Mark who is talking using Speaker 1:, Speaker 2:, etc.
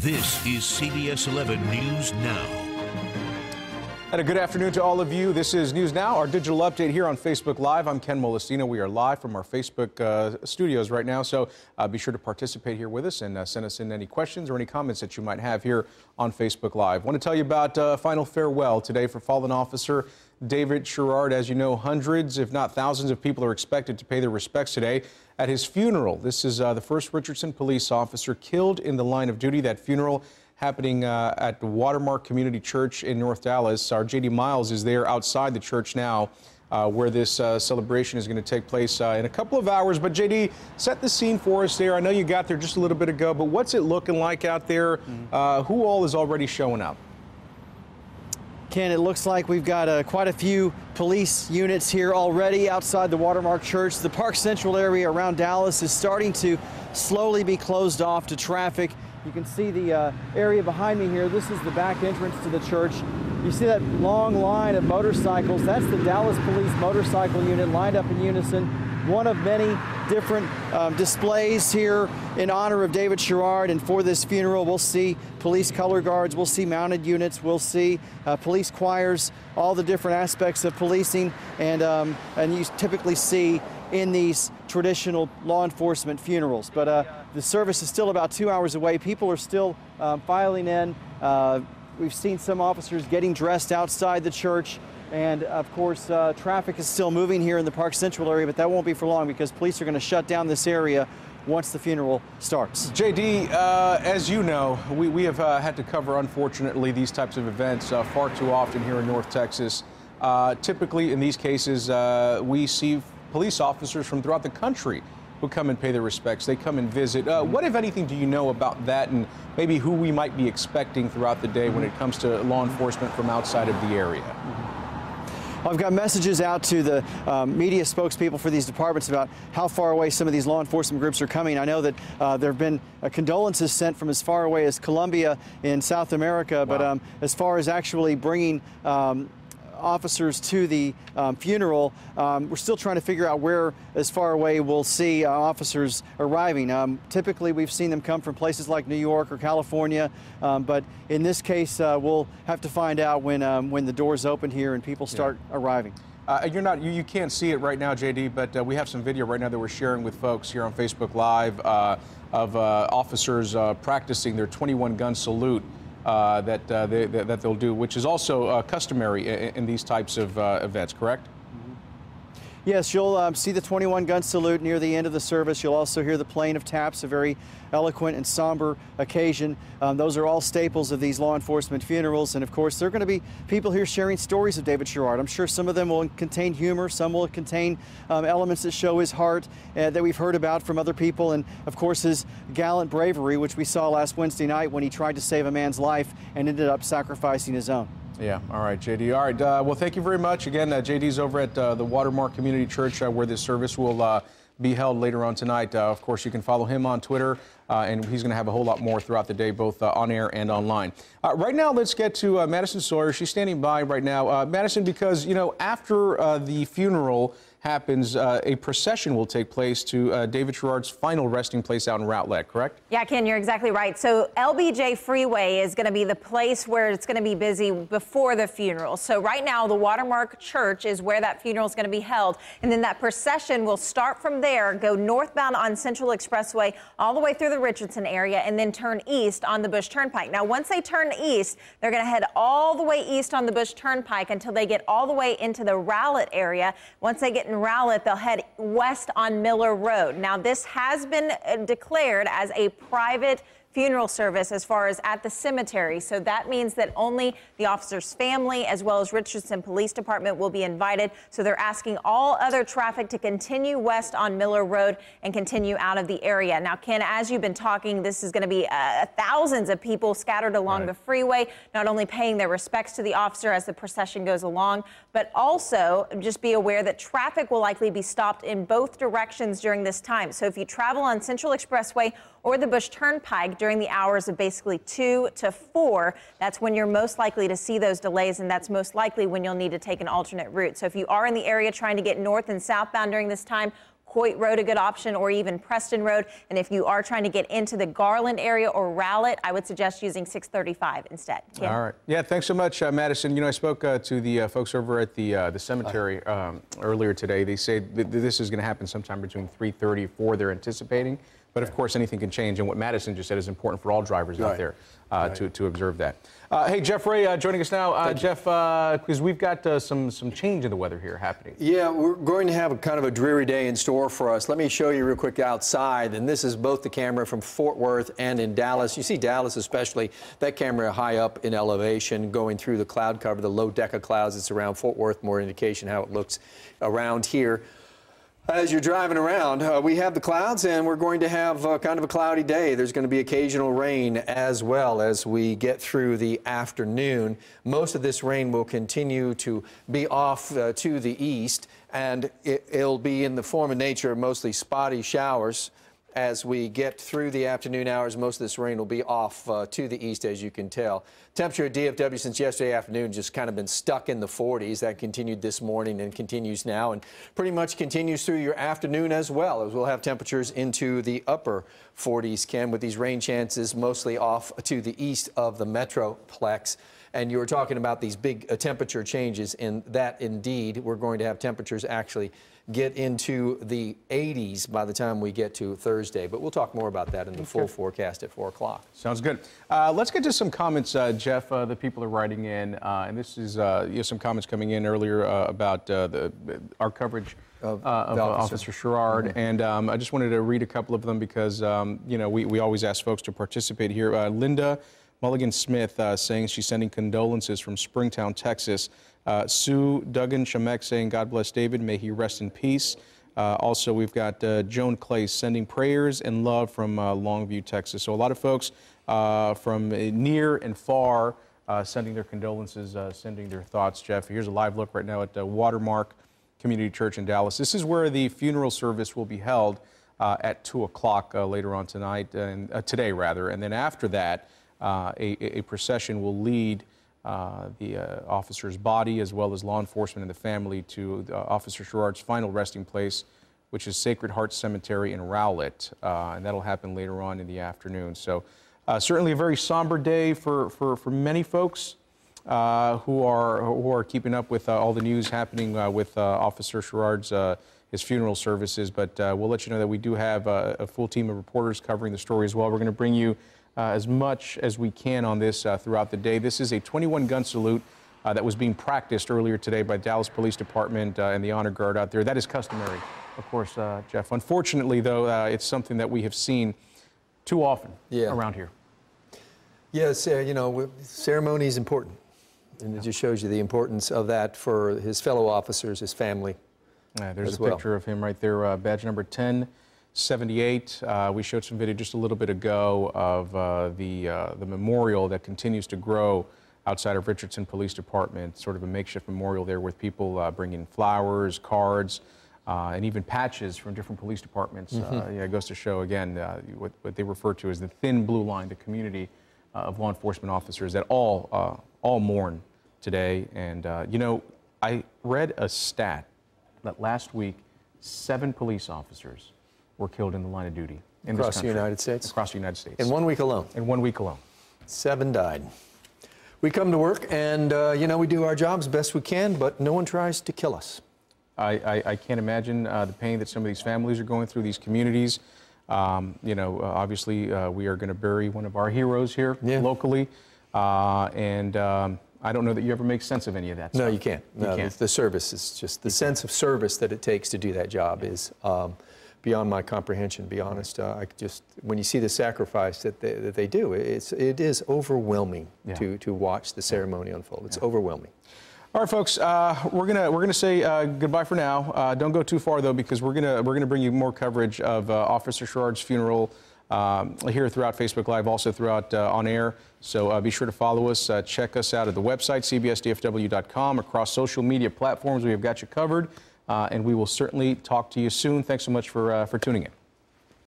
Speaker 1: This is CBS 11 News Now.
Speaker 2: And a good afternoon to all of you. This is News Now, our digital update here on Facebook Live. I'm Ken Molestina. We are live from our Facebook studios right now, so be sure to participate here with us and send us in any questions or any comments that you might have here on Facebook Live. I want to tell you about final farewell today for fallen officer David Sherrard. As you know, hundreds, if not thousands of people are expected to pay their respects today at his funeral. This is the first Richardson police officer killed in the line of duty. That funeral happening at the Watermark Community Church in North Dallas. Our J.D. Miles is there outside the church now where this celebration is going to take place in a couple of hours. But J.D., set the scene for us there. I know you got there just a little bit ago, but what's it looking like out there? Who all is already showing up?
Speaker 3: Ken, it looks like we've got quite a few police units here already outside the Watermark Church. The Park Central area around Dallas is starting to slowly be closed off to traffic. You can see the area behind me here. This is the back entrance to the church. You see that long line of motorcycles. That's the Dallas Police Motorcycle Unit lined up in unison. One of many different displays here in honor of David Sherrard, and for this funeral we'll see police color guards, we'll see mounted units, we'll see police choirs, all the different aspects of policing, and you typically see in these traditional law enforcement funerals. But the service is still about 2 hours away. People are still filing in. We've seen some officers getting dressed outside the church. And of course, traffic is still moving here in the Park Central area, but that won't be for long because police are going to shut down this area once the funeral starts.
Speaker 2: J.D., as you know, we have had to cover, unfortunately, these types of events far too often here in North Texas. Typically, in these cases, we see police officers from throughout the country who come and pay their respects. They come and visit. What, if anything, do you know about that and maybe who we might be expecting throughout the day when it comes to law enforcement from outside of the area?
Speaker 3: I've got messages out to the media spokespeople for these departments about how far away some of these law enforcement groups are coming. I know that there have been condolences sent from as far away as Colombia in South America, wow. But as far as actually bringing officers to the funeral, we're still trying to figure out where as far away we'll see officers arriving. Typically we've seen them come from places like New York or California, but in this case we'll have to find out when the doors open here and people start arriving.
Speaker 2: You can't see it right now, J.D., but we have some video right now that we're sharing with folks here on Facebook Live of officers practicing their 21-gun salute that they'll do, which is also customary in these types of events, correct?
Speaker 3: Yes, you'll see the 21-gun salute near the end of the service. You'll also hear the playing of taps, a very eloquent and somber occasion. Those are all staples of these law enforcement funerals. And of course, there are going to be people here sharing stories of David Sherrard. I'm sure some of them will contain humor, some will contain elements that show his heart that we've heard about from other people. And of course, his gallant bravery, which we saw last Wednesday night when he tried to save a man's life and ended up sacrificing his own.
Speaker 2: Yeah, all right, J.D. All right, well, thank you very much. Again, J.D.'s over at the Watermark Community Church where this service will be held later on tonight. Of course, you can follow him on Twitter, and he's going to have a whole lot more throughout the day, both on air and online. Right now, let's get to Madison Sawyer. She's standing by right now. Madison, because, you know, after the funeral happens, a procession will take place to David Sherrard's final resting place out in Routledge, correct?
Speaker 4: Yeah, Ken, you're exactly right. So LBJ Freeway is going to be the place where it's going to be busy before the funeral. So right now, the Watermark Church is where that funeral is going to be held. And then that procession will start from there, go northbound on Central Expressway, all the way through the Richardson area, and then turn east on the Bush Turnpike. Now, once they turn east, they're going to head all the way east on the Bush Turnpike until they get all the way into the Rowlett area. Once they get in Rowlett, they'll head west on Miller Road. Now, this has been declared as a private funeral service as far as at the cemetery. So that means that only the officer's family as well as Richardson Police Department will be invited. So they're asking all other traffic to continue west on Miller Road and continue out of the area. Now, Ken, as you've been talking, this is going to be thousands of people scattered along the freeway, not only paying their respects to the officer as the procession goes along, but also just be aware that traffic will likely be stopped in both directions during this time. So if you travel on Central Expressway or the Bush Turnpike during the hours of basically 2 to 4, that's when you're most likely to see those delays, and that's most likely when you'll need to take an alternate route. So if you are in the area trying to get north and southbound during this time, Hoyt Road a good option, or even Preston Road. And if you are trying to get into the Garland area or Rowlett, I would suggest using 635 instead. Kim?
Speaker 2: All right. Yeah, thanks so much, Madison. You know, I spoke to the folks over at the cemetery earlier today. They say that this is going to happen sometime between 3:30 and 4 they're anticipating. But of course, anything can change. And what Madison just said is important for all drivers out there to observe that. Hey, Jeff Ray joining us now. Jeff, because we've got some change in the weather here happening.
Speaker 5: Yeah, we're going to have a kind of a dreary day in store for us. Let me show you real quick outside. And this is both the camera from Fort Worth and in Dallas. You see Dallas especially, that camera high up in elevation going through the cloud cover, the low deck of clouds that's around Fort Worth, more indication how it looks around here. As you're driving around, we have the clouds, and we're going to have kind of a cloudy day. There's going to be occasional rain as well as we get through the afternoon. Most of this rain will continue to be off to the east, and it'll be in the form and nature of mostly spotty showers. As we get through the afternoon hours, most of this rain will be off to the east, as you can tell. Temperature at DFW since yesterday afternoon just kind of been stuck in the 40s. That continued this morning and continues now, and pretty much continues through your afternoon as well, as we'll have temperatures into the upper 40s, Ken, with these rain chances mostly off to the east of the Metroplex. And you were talking about these big temperature changes, and that indeed we're going to have temperatures actually get into the 80s by the time we get to Thursday. But we'll talk more about that in the full forecast at 4 o'clock.
Speaker 2: Sounds good. Let's get to some comments, Jeff, that people are writing in. And this is some comments coming in earlier about our coverage of Officer Sherrard. And I just wanted to read a couple of them because, we always ask folks to participate here. Linda Mulligan Smith saying she's sending condolences from Springtown, Texas. Sue Duggan Shamek saying, God bless David, may he rest in peace. Also, we've got Joan Clay sending prayers and love from Longview, Texas. So a lot of folks from near and far sending their condolences, sending their thoughts. Jeff, here's a live look right now at Watermark Community Church in Dallas. This is where the funeral service will be held at 2 o'clock later on tonight, and today rather. And then after that, a procession will lead the officer's body, as well as law enforcement and the family, to Officer Sherrard's final resting place, which is Sacred Heart Cemetery in Rowlett, and that'll happen later on in the afternoon. So certainly a very somber day for many folks who are keeping up with all the news happening with Officer Sherrard's his funeral services. But we'll let you know that we do have a full team of reporters covering the story as well. We're going to bring you as much as we can on this throughout the day. This is a 21-gun salute that was being practiced earlier today by Dallas Police Department and the Honor Guard out there. That is customary, of course, Jeff. Unfortunately, though, it's something that we have seen too often around here. Yes, ceremony is important, and it just shows you the importance of that for his fellow officers, his family. There's a picture of him right there, badge number 1078. We showed some video just a little bit ago of the memorial that continues to grow outside of Richardson Police Department, sort of a makeshift memorial there with people bringing flowers, cards, and even patches from different police departments. It goes to show, again, what they refer to as the thin blue line, the community of law enforcement officers that all mourn today. And, I read a stat that last week, 7 police officers were killed in the line of duty in this country. Across the United States? Across the United States.
Speaker 5: In 1 week alone?
Speaker 2: In 1 week alone.
Speaker 5: 7 died. We come to work and, we do our jobs best we can, but no one tries to kill us.
Speaker 2: I can't imagine the pain that some of these families are going through, these communities. Obviously, we are going to bury one of our heroes here locally. I don't know that you ever make sense of any of that stuff.
Speaker 5: No, you can't. No, you can't. The service is just, the sense of service that it takes to do that job is beyond my comprehension, to be honest. When you see the sacrifice that they do, it is overwhelming to watch the ceremony unfold. It's overwhelming.
Speaker 2: All right, folks, we're gonna say goodbye for now. Don't go too far though, because we're gonna bring you more coverage of Officer Sherrard's funeral here throughout Facebook Live, also throughout on air. So be sure to follow us. Check us out at the website cbsdfw.com, across social media platforms. We have got you covered, and we will certainly talk to you soon. Thanks so much for tuning in.